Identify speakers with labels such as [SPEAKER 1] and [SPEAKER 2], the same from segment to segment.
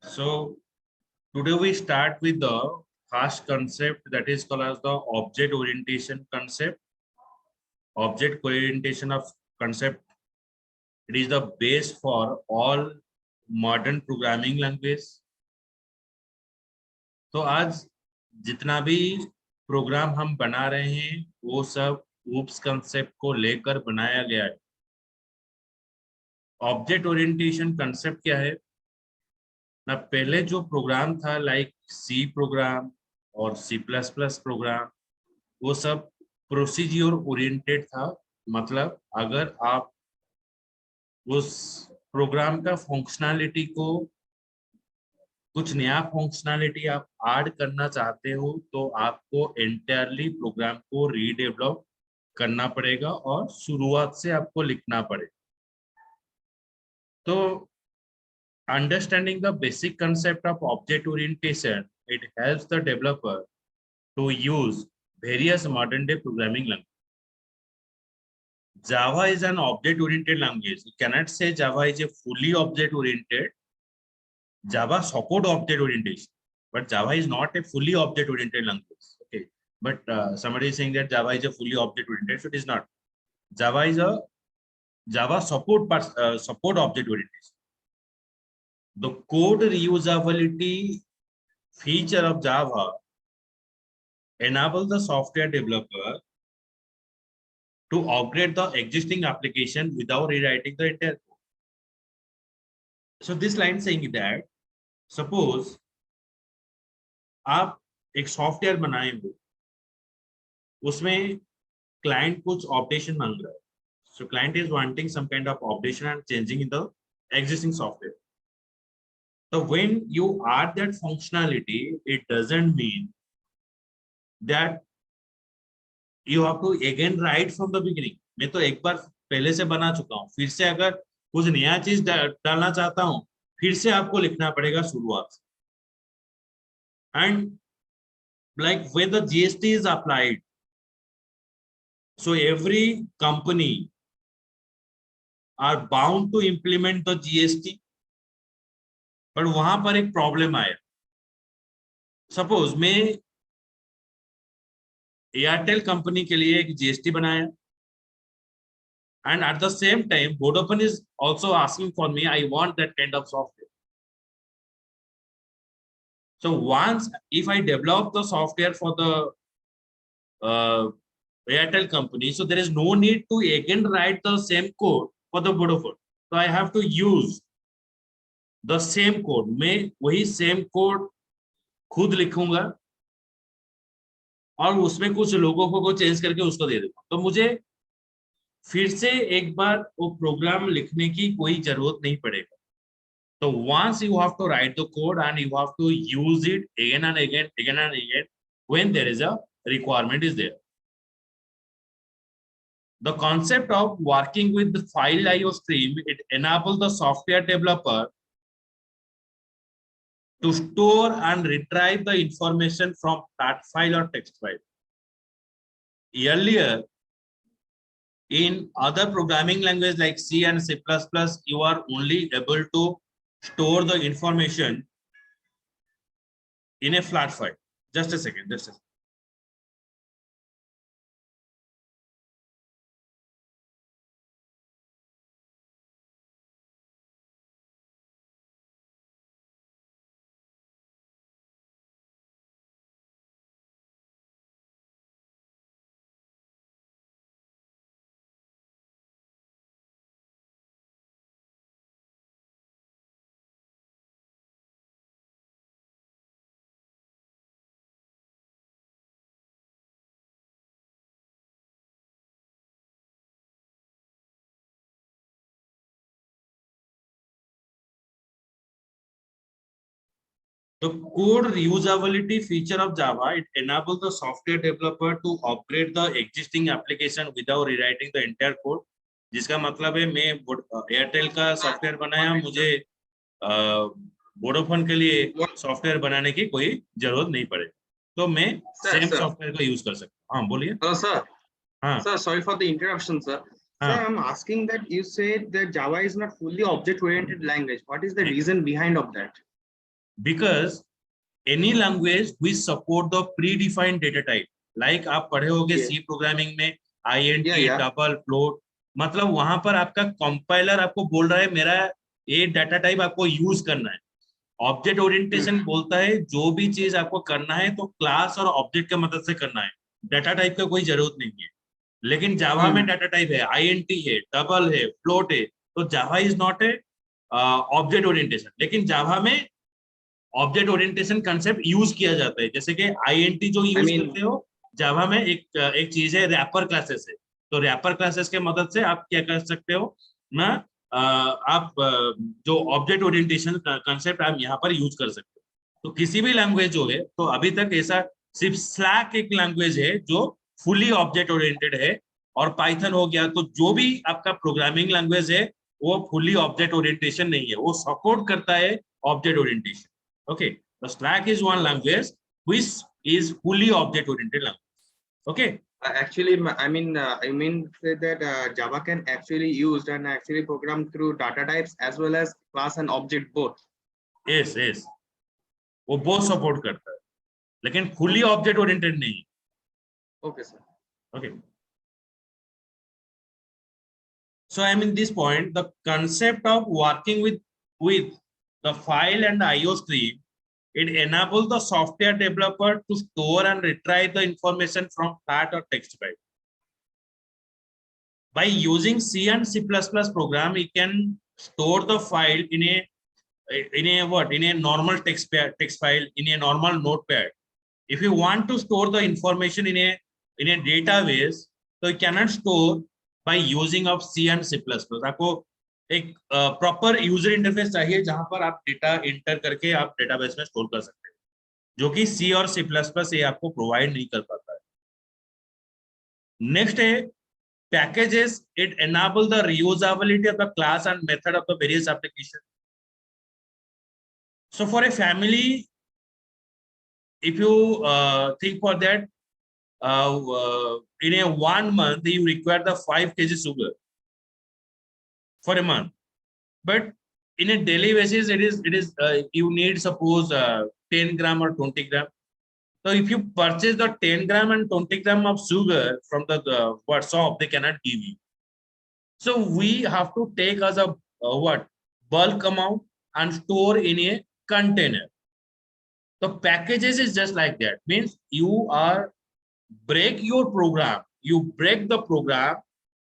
[SPEAKER 1] So today we start with the first concept that is called as the object orientation concept. Object orientation of concept. It is the base for all modern programming language. तो आज जितना भी programme हम बना रहे हैं वो सब OOPS कंसेप्ट को लेकर बनाया गया है. ऑब्जेक्ट ओरिएंटेशन कंसेप्ट क्या है ना, पहले जो प्रोग्राम था लाइक सी प्रोग्राम और C++ प्रोग्राम वो सब प्रोसीजर ओरिएंटेड था. मतलब अगर आप उस प्रोग्राम का फंक्शनैलिटी को कुछ नया फंक्शनैलिटी आप ऐड करना चाहते हो तो आपको एंटायरली प्रोग्राम को रीडेवलप करना पड़ेगा और शुरुआत से आपको लिखना पड़ेगा. तो understanding the basic concept of object orientation, it helps the developer to use various modern day programming languages. Java is an object oriented language. You cannot say Java is a fully object oriented. Java support object orientation, but Java is not a fully object oriented language. Okay, but somebody is saying that Java is a fully object oriented, so it is not. Java support object orientation. The code reusability feature of Java enable the software developer to upgrade the existing application without rewriting the entire code. So this line saying that suppose आप एक software बनाए हो, उसमें client कुछ operation मांग रहा है. So client is wanting some kind of operation and changing in the existing software. So when you add that functionality, it doesn't mean that you have to again write from the beginning. मैं तो एक बार पहले से बना चुका हूँ, फिर से अगर कुछ नया चीज डालना चाहता हूँ फिर से आपको लिखना पड़ेगा शुरुआत से. And like when the GST is applied, so every company are bound to implement the GST. पर वहां पर एक प्रॉब्लम आया. सपोज मैं एयरटेल कंपनी के लिए एक जीएसटी बनाया and at the same time Vodafone is also asking for me, I want that kind of software. So once if I develop the software for the Airtel company, so there is no need to again write the same code for the Vodafone. So I have to use the same code. मैं वही same code खुद लिखूंगा और उसमें कुछ लोगों को change करके उसको दे दूंगा. तो मुझे फिर से एक बार वो प्रोग्राम लिखने की कोई जरूरत नहीं पड़ेगा. तो once you have to write the code and you have to use it again and again when there is a requirement is there. The concept of working with the file IO stream, it enables the software developer to store and retrieve the information from that file or text file. Earlier, in other programming language like C and C++, you are only able to store the information in a flat file. Just a second. The code reusability feature of Java, it enables the software developer to upgrade the existing application without rewriting the entire code. जिसका मतलब है मैं Airtel का software बनाया, मुझे Vodafone के लिए software बनाने की कोई जरूरत नहीं पड़े. तो मैं सेम सॉफ्टवेयर का यूज कर सकता हूँ. हाँ बोलिए.
[SPEAKER 2] सर.
[SPEAKER 1] हाँ
[SPEAKER 2] sir, sorry for the interruption, sir. Sir, I'm asking that you said that Java is not fully object-oriented language. What is the reason behind of that?
[SPEAKER 1] because any language we support the predefined data type. Like आप पढ़े होगे
[SPEAKER 2] Yeah.
[SPEAKER 1] C programming में INT,
[SPEAKER 2] Yeah.
[SPEAKER 1] Double, float, मतलब वहां पर आपका compiler आपको बोल रहा है मेरा ये डाटा टाइप आपको यूज करना है. ऑब्जेक्ट ओरिएंटेशन बोलता है जो भी चीज आपको करना है तो क्लास और ऑब्जेक्ट की मदद से करना है, डाटा टाइप का कोई जरूरत नहीं है. लेकिन जावा में डाटा टाइप है, आईएनटी है, डबल है, फ्लोट है, तो Java is not a object orientation. लेकिन जावा में ऑब्जेक्ट ओरिएंटेशन कंसेप्ट यूज किया जाता है. जैसे कि आईएनटी जो यूज करते हो जावा में, एक चीज है रैपर क्लासेस है. तो रैपर क्लासेस के मदद से आप क्या कर सकते हो ना, आप जो ऑब्जेक्ट ओरिएंटेशन कंसेप्ट आप यहाँ पर यूज कर सकते हो. तो किसी भी लैंग्वेज जो है, तो अभी तक ऐसा सिर्फ स्लैक एक लैंग्वेज है जो फुली ऑब्जेक्ट ओरिएंटेड है, और पाइथन हो गया. तो जो भी आपका प्रोग्रामिंग लैंग्वेज है वो फुली ऑब्जेक्ट ओरिएंटेशन नहीं है, वो सपोर्ट करता है object orientation. Okay, the Slack is one language which is fully object-oriented language. Okay.
[SPEAKER 2] Actually, I mean say that Java can actually used and actually programmed through data types as well as class and object both.
[SPEAKER 1] Yes, yes. वो both support करता है, लेकिन fully object-oriented नहीं.
[SPEAKER 2] Okay, sir.
[SPEAKER 1] Okay. So I mean this point, the concept of working with the file and IO stream, it enables the software developer to store and retrieve the information from flat or text file. By using C and C++ program, you can store the file in a normal text file, in a normal notepad. If you want to store the information in a database, so you cannot store by using of C and C++. आपको एक proper user interface चाहिए जहां पर आप data inter करके आप database में store कर सकते हैं, जो कि सी और सी प्लस प्लस ये आपको प्रोवाइड नहीं कर पाता है. नेक्स्ट है packages. It enable the reusability of the class and method of the various application. So for a family, if you think for that, in a 1 month you require the 5 kg sugar for a month, but in a daily basis it is you need suppose 10 gram or 20 gram. So if you purchase the 10 gram and 20 gram of sugar from the shop, they cannot give you. So we have to take as a bulk amount and store in a container. The packages is just like that, means you break your program, you break the program,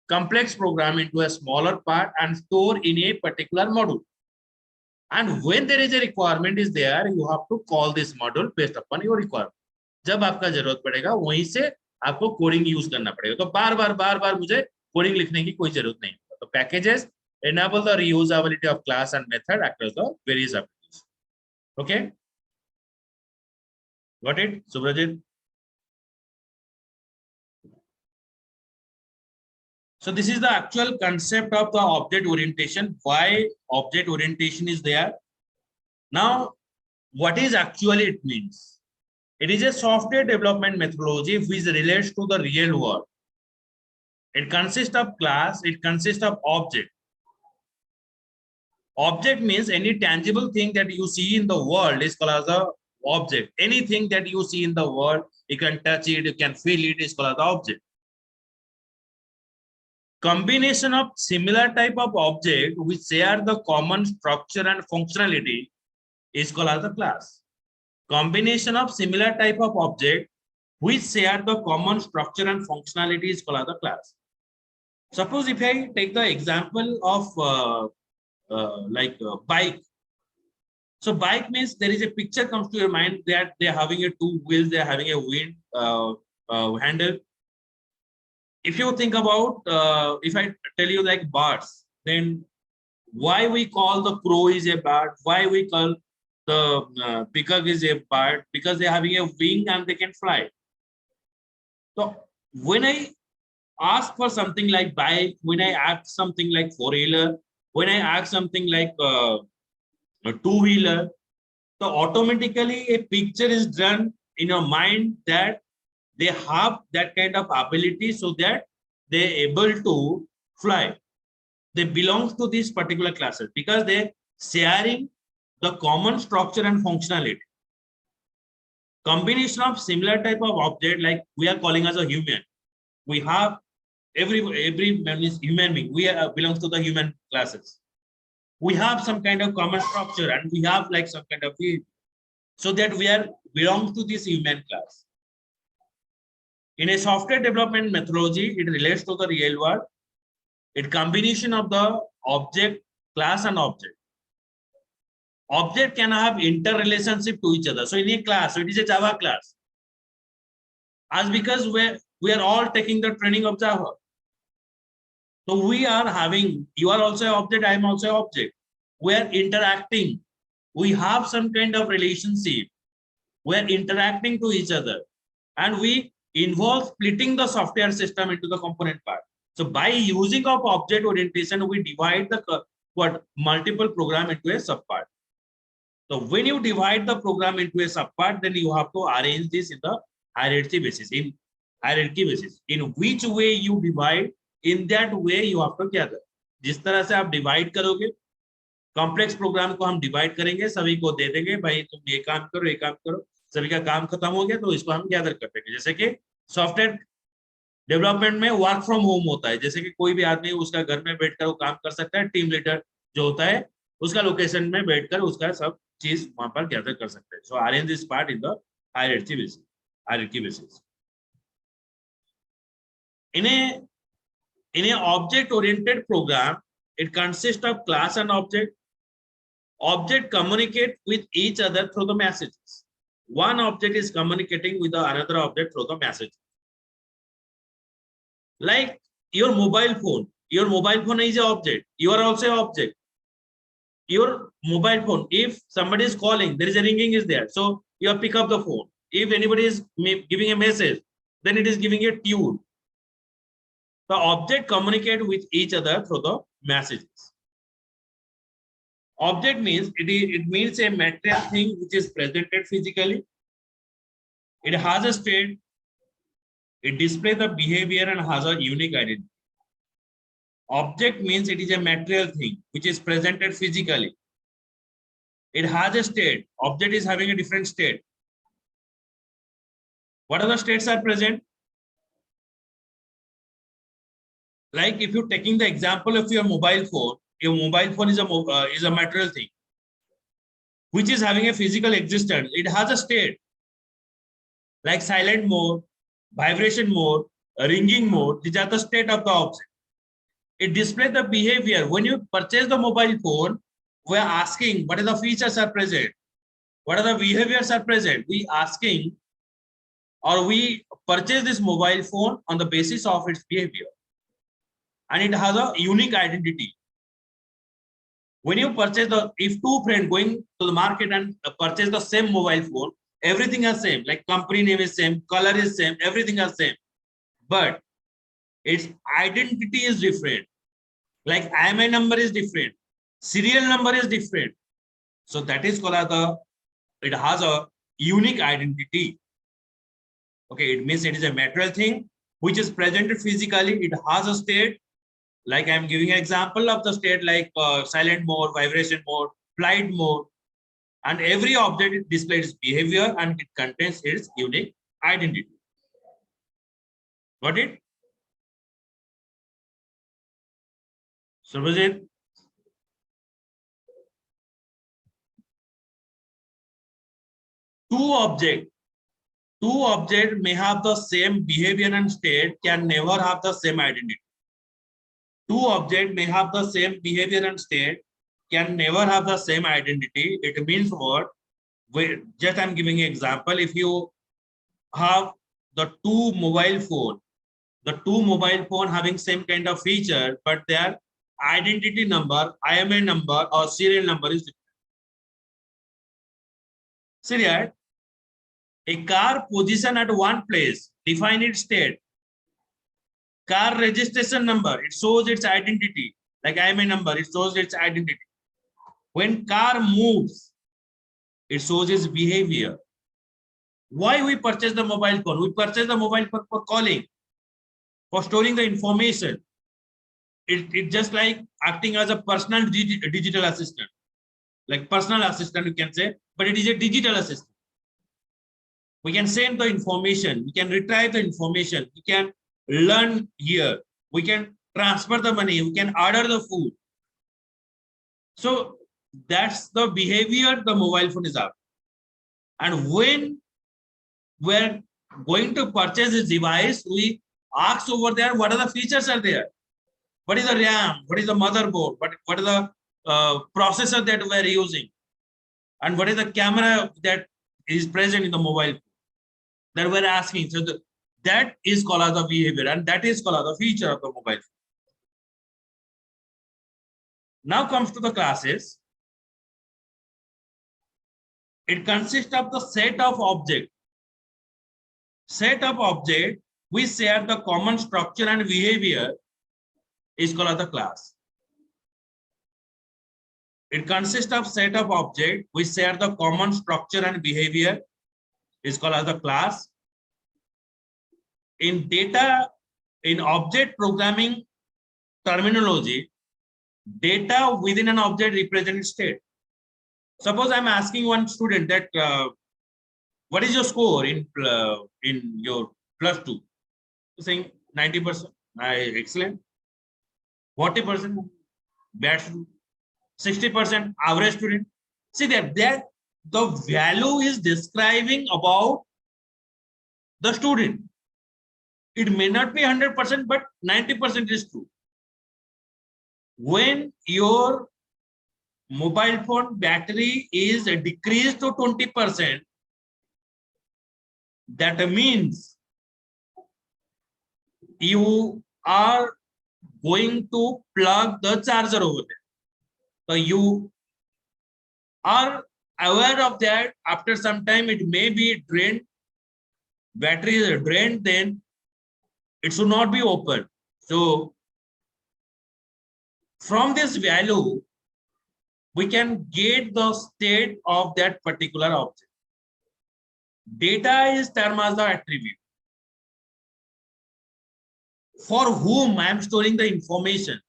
[SPEAKER 1] complex program into a smaller part and store in a particular module. And when there is a requirement is there, you have to call this module based upon your requirement. जब आपका जरूरत पड़ेगा वहीं से आपको coding use करना पड़ेगा. तो बार बार मुझे कोडिंग लिखने की कोई जरूरत नहीं. तो packages enable the reusability of class and method across the various applications. Okay, got it, Subrajit? So this is the actual concept of the object orientation, why object orientation is there. Now, what is actually it means? It is a software development methodology which relates to the real world. It consists of class, it consists of object. Object means any tangible thing that you see in the world is called as a object. Anything that you see in the world, you can touch it, you can feel it, is called as object. Combination of similar type of object which share the common structure and functionality is called as a class. Combination of similar type of object which share the common structure and functionality is called as a class. Suppose if I take the example of bike. So bike means there is a picture comes to your mind that they are having a 2 wheels, they are having a wind handle. If you think about, if I tell you like birds, then why we call the crow is a bird, why we call the peacock is a bird, because they are having a wing and they can fly. So when I ask for something like bike, when I ask something like four-wheeler, when I ask something like a two-wheeler, so automatically a picture is done in your mind that they have that kind of ability so that they're able to fly. They belong to these particular classes because they're sharing the common structure and functionality. Combination of similar type of object, like we are calling as a human. We have every man is human being. We belongs to the human classes. We have some kind of common structure, and we have like some kind of field, so that we are belongs to this human class. In a software development methodology, it relates to the real world. It combination of the object, class, and object. Object can have interrelationship to each other. So in a class, so it is a Java class. As because we are all taking the training of Java. So we are having, you are also an object, I am also an object. We are interacting. We have some kind of relationship. We are interacting to each other. And we involve splitting the software system into the component part. So by using of object orientation, we divide the multiple program into a subpart. So when you divide the program into a subpart, then you have to arrange this in the hierarchy basis. In hierarchy basis, in which way you divide, in that way you have to gather. जिस तरह से आप divide करोगे, complex program को हम divide करेंगे, सभी को दे देंगे, भाई तुम ये काम करो, सभी का काम खत्म हो गया, तो इसको हम gather कर देंगे. जैसे कि सॉफ्टवेयर डेवलपमेंट में वर्क फ्रॉम होम होता है, जैसे कि कोई भी आदमी उसका घर में बैठकर वो काम कर सकता है. टीम लीडर जो होता है उसका लोकेशन में बैठकर उसका सब चीज वहां पर गैदर कर सकते हैं. सो arrange this part in the hierarchy basis. In a object oriented program, it consists of class and object. Object communicate with each other through the messages. One object is communicating with another object through the message. Like your mobile phone is an object. You are also an object. Your mobile phone, if somebody is calling, there is a ringing is there, so you pick up the phone. If anybody is giving a message, then it is giving a tune. The object communicate with each other through the messages. Object means it means a material thing which is presented physically. It has a state. It displays the behavior and has a unique identity. Object means it is a material thing which is presented physically. It has a state. Object is having a different state. What are the states are present? Like if you're taking the example of your mobile phone is a material thing which is having a physical existence. It has a state like silent mode, vibration mode, ringing mode. These are the state of the object. It displays the behavior. When you purchase the mobile phone, we are asking what are the features are present, what are the behaviors are present. We asking or we purchase this mobile phone on the basis of its behavior, and it has a unique identity. When you purchase if two friends going to the market and purchase the same mobile phone, everything is same, like company name is same, color is same, everything is same, but its identity is different. Like IMI number is different, serial number is different. So that is called it has a unique identity. Okay, it means it is a material thing which is presented physically. It has a state. Like I am giving an example of the state like silent mode, vibration mode, flight mode, and every object displays behavior and it contains its unique identity. Got it? Subhajit? Two objects may have the same behavior and state, can never have the same identity. Two objects may have the same behavior and state, can never have the same identity. It means what? Just I'm giving an example. If you have the two mobile phone having same kind of feature, but their identity number, IMEI number or serial number is different. See that? A car position at one place define its state. Car registration number, it shows its identity. Like IMEI number, it shows its identity. When car moves, it shows its behavior. Why we purchase the mobile phone? We purchase the mobile phone for calling, for storing the information. It just like acting as a personal digital assistant. like personal assistant, you can say, but it is a digital assistant. We can send the information, we can retrieve the information, we can learn here, we can transfer the money, we can order the food. So that's the behavior the mobile phone is up. And when we're going to purchase this device, we ask over there what are the features are there. What is the RAM? What is the motherboard? What is the processor that we're using? And what is the camera that is present in the mobile phone that we're asking? So that is called as the behavior, and that is called as the feature of the mobile phone. Now comes to the classes. It consists of the set of objects. Set of object we share the common structure and behavior is called as the class. It consists of set of object we share the common structure and behavior is called as the class. In object programming terminology, data within an object represents state. Suppose I'm asking one student that what is your score in your +2? Saying 90%. Excellent. 40% bad student. 60% average student. See that the value is describing about the student. It may not be 100%, but 90% is true. When your mobile phone battery is decreased to 20%, that means you are going to plug the charger over there. So you are aware of that. After some time, it may be drained. Battery is drained, then it should not be open. So from this value, we can get the state of that particular object. Data is termed as the attribute. For whom I am storing the information.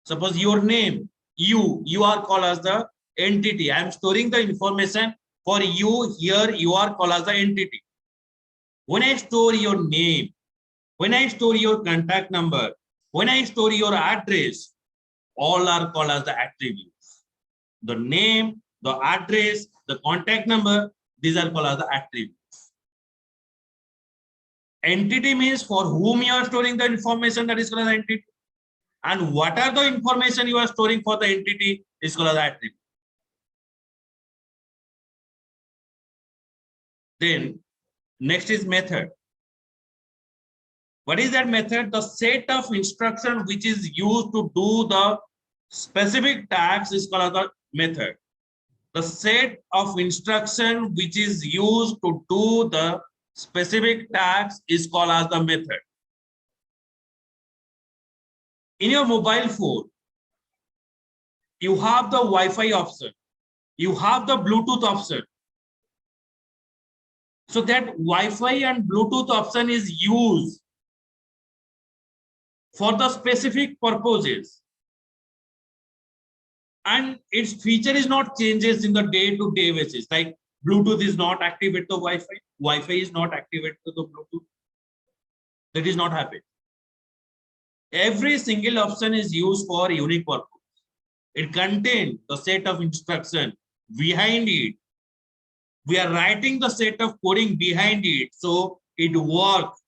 [SPEAKER 1] Suppose your name, you are called as the entity. I am storing the information for you here, you are called as the entity. When I store your name, when I store your contact number, when I store your address, all are called as the attributes. The name, the address, the contact number, these are called as the attributes. Entity means for whom you are storing the information, that is called as entity. And what are the information you are storing for the entity is called as attribute. Then next is method. What is that method? The set of instruction which is used to do the specific task is called as the method. The set of instruction which is used to do the specific task is called as the method. In your mobile phone, you have the Wi-Fi option, you have the Bluetooth option. So that Wi-Fi and Bluetooth option is used for the specific purposes, and its feature is not changes in the day-to-day basis. Like Bluetooth is not activate the Wi-Fi, Wi-Fi is not activate to the Bluetooth. That is not happening. Every single option is used for unique purpose. It contains the set of instruction behind it. We are writing the set of coding behind it, so it works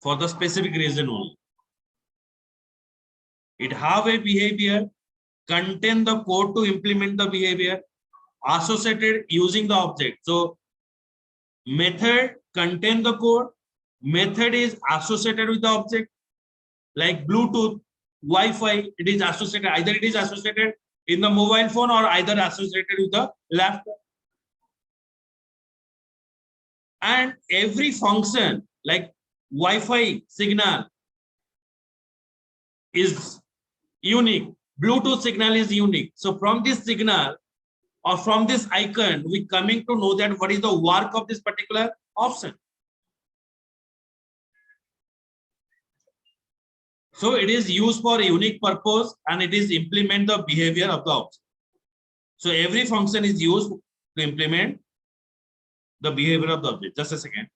[SPEAKER 1] for the specific reason only. It have a behavior, contain the code to implement the behavior, associated using the object. So method contain the code, method is associated with the object. Like Bluetooth, Wi-Fi, it is associated, either it is associated in the mobile phone or either associated with the laptop. And every function like Wi-Fi signal is unique, Bluetooth signal is unique. So from this signal or from this icon, we coming to know that what is the work of this particular option. So it is used for a unique purpose and it is implement the behavior of the option. So every function is used to implement the behavior of the object. Just a second.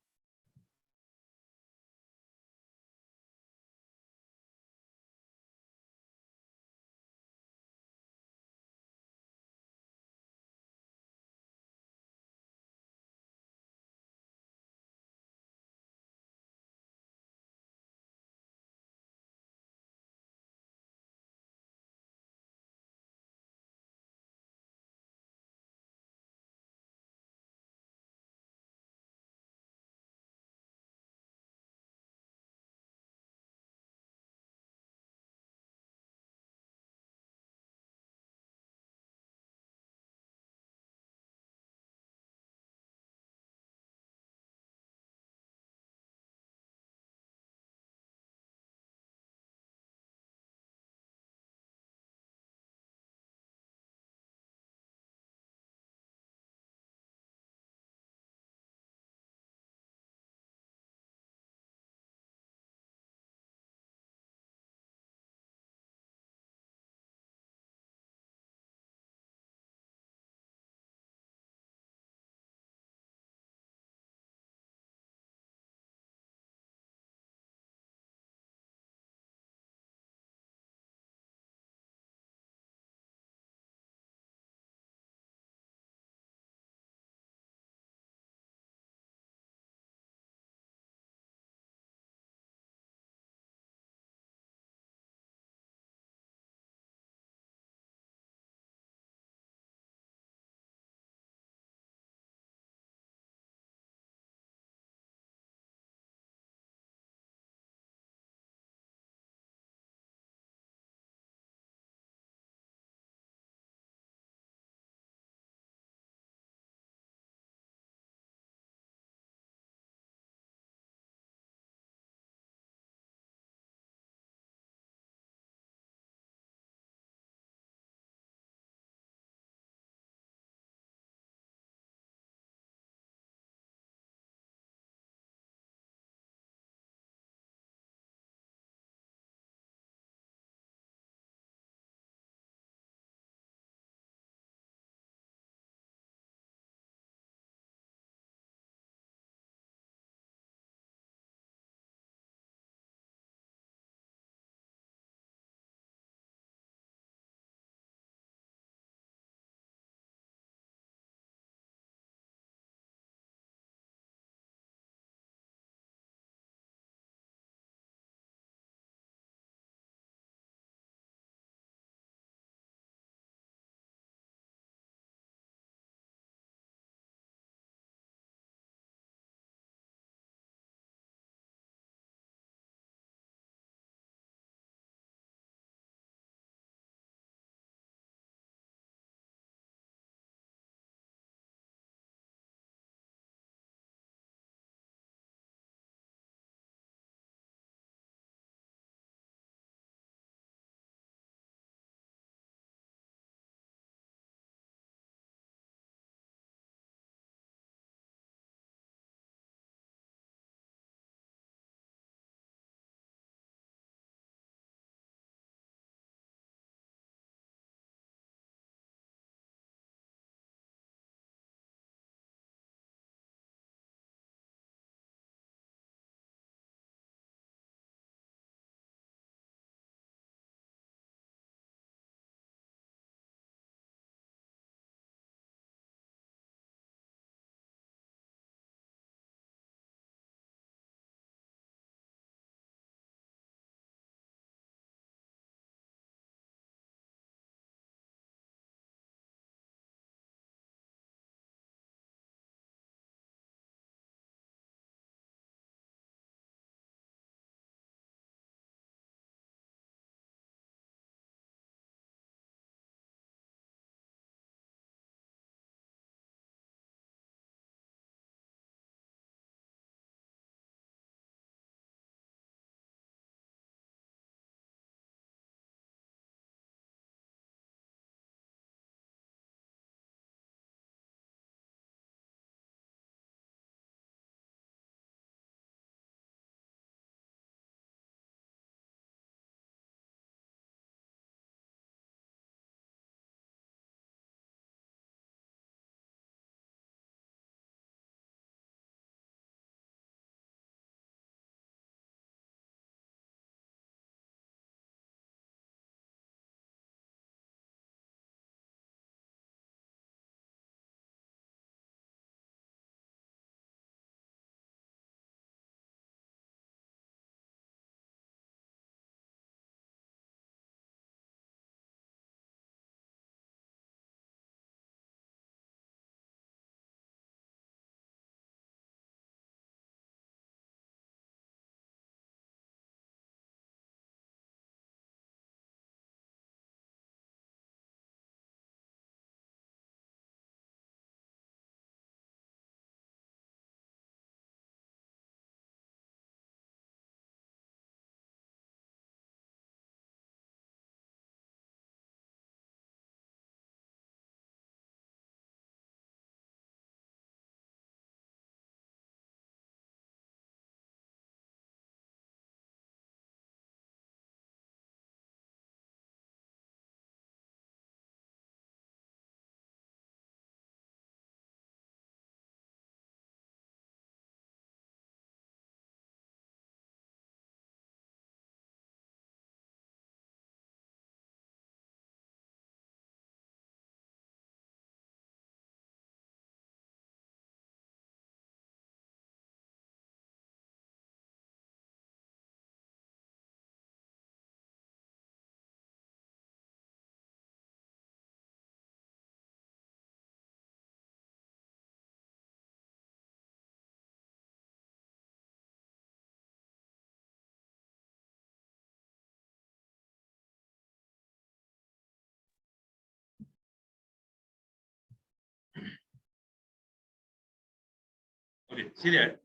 [SPEAKER 1] Okay, see that.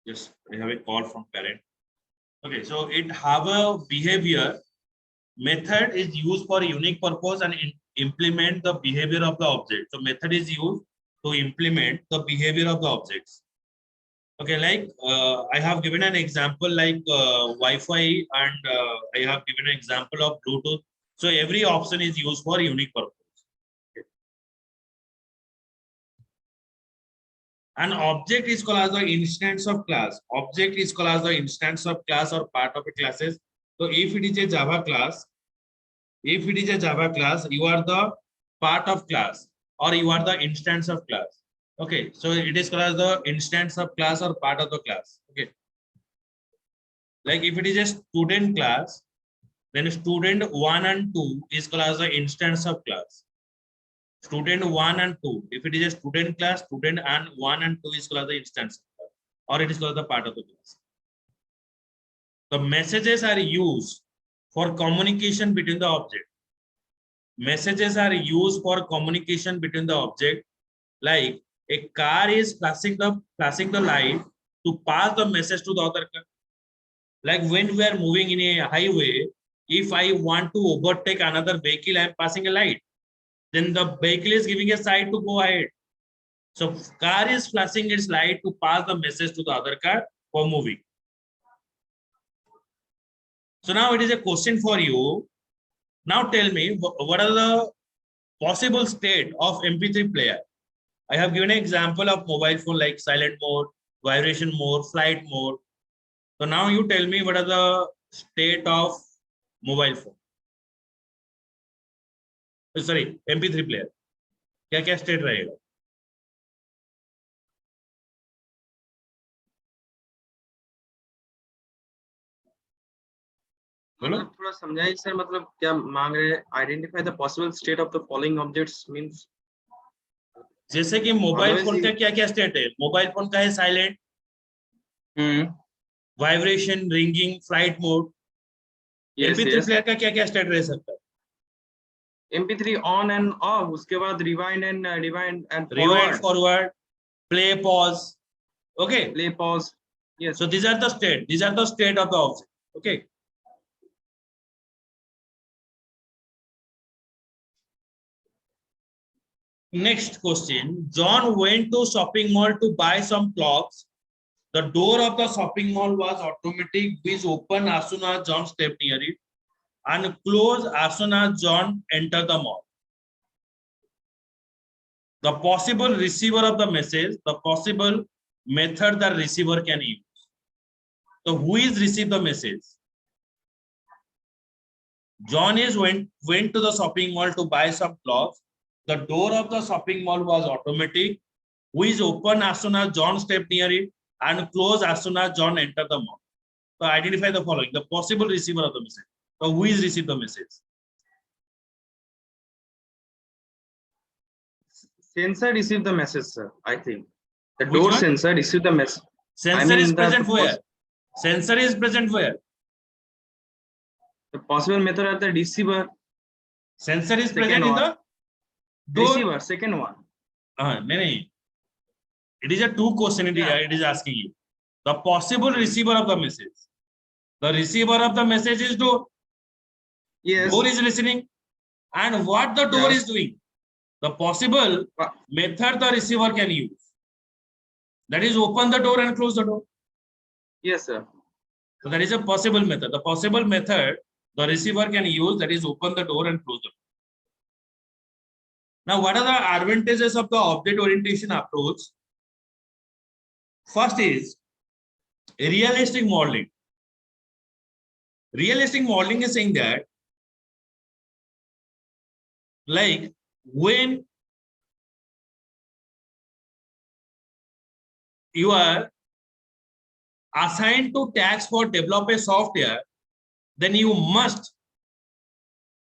[SPEAKER 1] Just I have a call from parent. Okay, so it have a behavior. Method is used for a unique purpose and implement the behavior of the object. So method is used to implement the behavior of the objects. Okay, like I have given an example like Wi-Fi, and I have given an example of Bluetooth. So every option is used for unique purpose. Okay. An object is called as the instance of class. Object is called as the instance of class or part of a classes. So if it is a Java class, you are the part of class or you are the instance of class. Okay, so it is called as the instance of class or part of the class. Okay, like if it is a student class, then student 1 and 2 is called as the instance of class. Student 1 and 2. If it is a student class, student and 1 and 2 is called as the instance of class, or it is called the part of the class. The messages are used for communication between the object. Messages are used for communication between the object, like a car is flashing the light to pass the message to the other car. Like when we are moving in a highway, if I want to overtake another vehicle, I am passing a light. Then the vehicle is giving a sign to go ahead. So car is flashing its light to pass the message to the other car for moving. So now it is a question for you. Now tell me, what are the possible state of MP3 player? I have given an example of mobile phone like silent mode, vibration mode, flight mode. So now you tell me what are the state of mobile phone. Sorry, MP3 player. क्या क्या state रहेगा?
[SPEAKER 2] मतलब थोड़ा समझाइए sir, मतलब क्या मांग रहे हैं? Identify the possible state of the following objects means,
[SPEAKER 1] जैसे कि मोबाइल फोन का क्या क्या स्टेट है? मोबाइल फोन का है silent, vibration, ringing, flight mode. MP3 player का क्या क्या स्टेट रह सकता है?
[SPEAKER 2] MP3 ऑन एंड ऑफ, उसके बाद rewind and
[SPEAKER 1] forward, play, pause. Okay,
[SPEAKER 2] play, pause. Yes.
[SPEAKER 1] So these are the state of the object. Okay. Next question. John went to shopping mall to buy some clothes. The door of the shopping mall was automatic, which opened as soon as John stepped near it and closed as soon as John entered the mall. The possible receiver of the message, the possible method the receiver can use. So who is received the message? John went to the shopping mall to buy some clothes. The door of the shopping mall was automatic, which opened as soon as John stepped near it and closed as soon as John entered the mall. So identify the following: the possible receiver of the message. So who is received the message?
[SPEAKER 2] Sensor received the message, sir. I think the door sensor received the message.
[SPEAKER 1] Sensor is present where? Sensor is present where?
[SPEAKER 2] The possible method of the receiver.
[SPEAKER 1] Sensor is present in the door.
[SPEAKER 2] Receiver, second one.
[SPEAKER 1] No. It is a two question. It is asking you. The possible receiver of the message. The receiver of the message is door.
[SPEAKER 2] Yes.
[SPEAKER 1] Door is listening. And what the door is doing? The possible method the receiver can use. That is open the door and close the door.
[SPEAKER 2] Yes, sir.
[SPEAKER 1] So that is a possible method. The possible method the receiver can use, that is open the door and close the door. Now, what are the advantages of the object orientation approach? First is realistic modeling. Realistic modeling is saying that, like when you are assigned to tasks for develop a software, then you must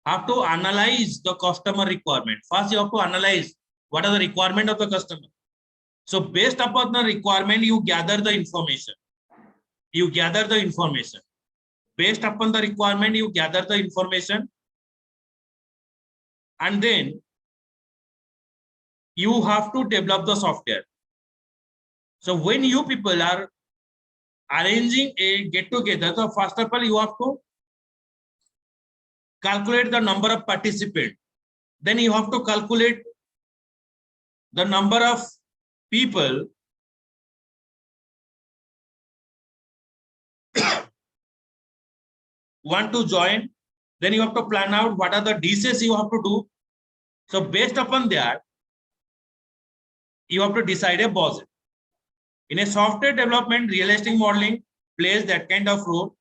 [SPEAKER 1] have to analyze the customer requirement. First, you have to analyze what are the requirement of the customer. So based upon the requirement, you gather the information. Based upon the requirement, you gather the information. And then you have to develop the software. So when you people are arranging a get together, so first of all you have to calculate the number of participants. Then you have to calculate the number of people want to join. Then you have to plan out what are the dishes you have to do. So based upon that, you have to decide a budget. In a software development, realistic modeling plays that kind of role.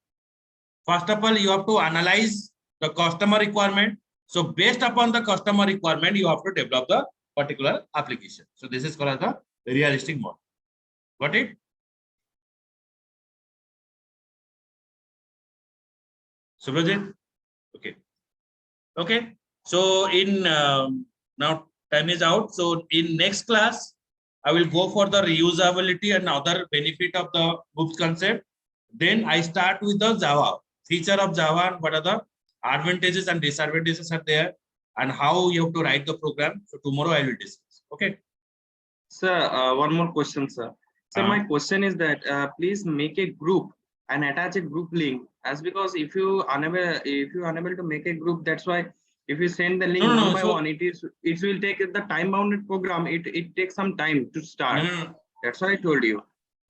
[SPEAKER 1] First of all, you have to analyze the customer requirement. So based upon the customer requirement, you have to develop the particular application. So this is called as the realistic model. Got it? Subhajit? Okay. Okay. So in now time is out. So in next class, I will go for the reusability and other benefit of the OOPS concept. Then I start with the Java feature of Java and what are the advantages and disadvantages are there and how you have to write the program. So tomorrow I will discuss. Okay.
[SPEAKER 2] Sir, one more question, sir. So my question is that please make a group and attach a group link, as because if you unable to make a group, that's why if you send the link one by one, it will take the time bounded program. It takes some time to start. That's why I told you.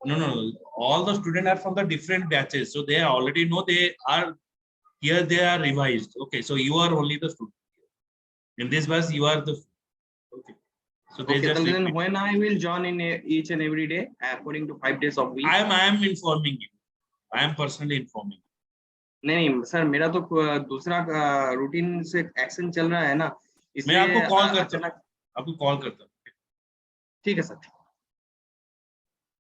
[SPEAKER 1] No. All the students are from the different batches, so they already know they are here. They are revised. Okay, so you are only the student. In this batch, you are the okay. So they just
[SPEAKER 2] then when I will join in each and every day according to 5 days of week.
[SPEAKER 1] I am informing you. I am personally informing.
[SPEAKER 2] नहीं sir, मेरा तो दूसरा routine से action चल रहा है ना,
[SPEAKER 1] मैं आपको कॉल करता हूँ. ठीक है सर.